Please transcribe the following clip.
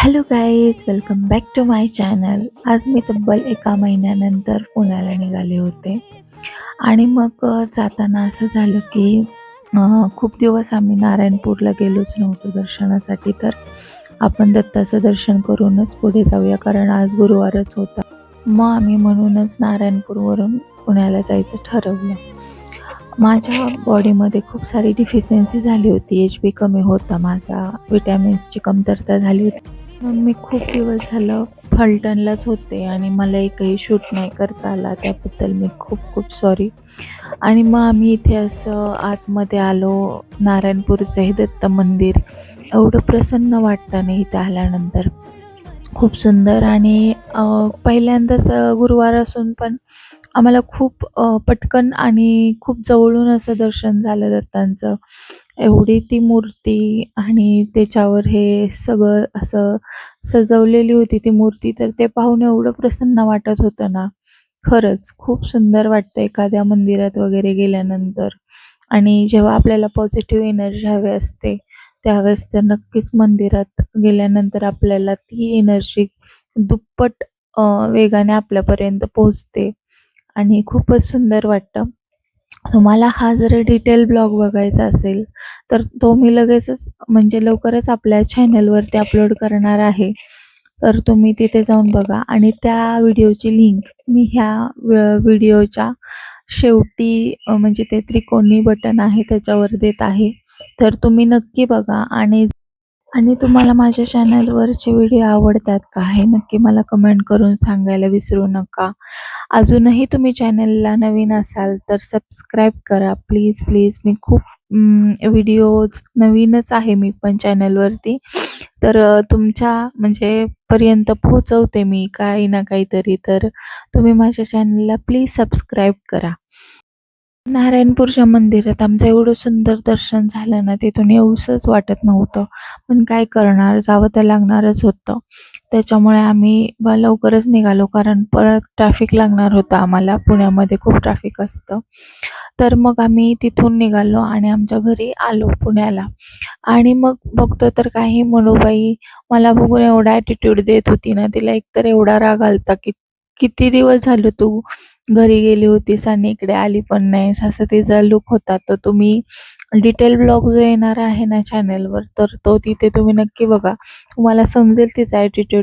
Hello guys, welcome back to my channel. आज मी तब्बल एका महिन्यानंतर पुण्याला निघाले होते आणि मग जाताना असं झालं की खूप दिवस आम्ही नारायणपूरला गेलोच नव्हतो दर्शनासाठी. तर आपण दत्ताचं दर्शन करूनच पुढे जाऊया, कारण आज गुरुवारच होता. मग आम्ही म्हणूनच नारायणपूरवरून पुण्याला जायचं ठरवलं. माझ्या बॉडीमध्ये खूप सारी डिफिशियन्सी झाली होती. HB कमी होता माझा, विटॅमिन्सची कमतरता झाली होती. मग मी खूप दिवस झालं फलटणलाच होते आणि मला एकही शूट नाही करता आला. त्याबद्दल मी खूप खूप सॉरी. आणि मग आम्ही इथे असं आतमध्ये आलो. नारायणपूरचं हे दत्त मंदिर एवढं प्रसन्न वाटतं नाही इथे आल्यानंतर. खूप सुंदर आणि पहिल्यांदाच गुरुवार असून पण आम्हाला खूप पटकन आणि खूप जवळून असं दर्शन झालं दत्तांचं. एवढी ती मूर्ती आणि त्याच्यावर हे सगळं असं सजवलेली होती ती मूर्ती, तर ते पाहून एवढं प्रसन्न वाटत होतं ना. खरंच खूप सुंदर वाटतं एखाद्या मंदिरात वगैरे गेल्यानंतर. आणि जेव्हा आपल्याला पॉझिटिव्ह एनर्जी हवी असते, त्यावेळेस तर नक्कीच मंदिरात गेल्यानंतर आपल्याला ती एनर्जी दुप्पट वेगाने आपल्यापर्यंत पोहोचते आणि खूपच सुंदर वाटतं. तुम्हाला हा जर डिटेल ब्लॉग बघायचा असेल, तर तो मी लगेचच म्हणजे लवकरच आपल्या चॅनलवरती अपलोड करणार आहे. तर तुम्ही तिथे जाऊन बघा आणि त्या व्हिडिओची लिंक मी ह्या व्हिडिओच्या शेवटी म्हणजे ते त्रिकोणी बटन आहे त्याच्यावर देत आहे. तर तुम्ही नक्की बघा आणि तुम्हाला माझ्या चॅनलवरचे व्हिडिओ आवडतात का हे नक्की मला कमेंट करून सांगायला विसरू नका. अजूनही तुम्ही चॅनलला नवीन असाल तर सबस्क्राईब करा प्लीज प्लीज. मी खूप व्हिडिओज नवीनच आहे मी पण चॅनलवरती. तर तुमच्या म्हणजे पर्यंत पोहोचवते मी काही ना काहीतरी. तर तुम्ही माझ्या चॅनलला प्लीज सबस्क्राईब करा. नारायणपूरच्या मंदिरात आमचं एवढं सुंदर दर्शन झालं ना, तिथून येऊसच वाटत नव्हतं. पण काय करणार, जावं तर लागणारच होतं. त्याच्यामुळे आम्ही लवकरच निघालो, कारण परत ट्रॅफिक लागणार होतं आम्हाला. पुण्यामध्ये खूप ट्रॅफिक असतं. तर मग आम्ही तिथून निघालो आणि आमच्या घरी आलो पुण्याला. आणि मग बघतो तर काही मनूबाई मला बघून एवढा ॲटिट्यूड देत होती ना, तिला एकतर एवढा राग आलता की किती दिवस झाले तू घरी गेली होतीस आणि इकडे आली पण नाहीस, असं तिचा लूक होता. तर तुम्ही डिटेल ब्लॉग जो येणार आहे ना चॅनलवर, तर तो तिथे तुम्ही नक्की बघा. तुम्हाला समजेल तिचा ॲटिट्यूड.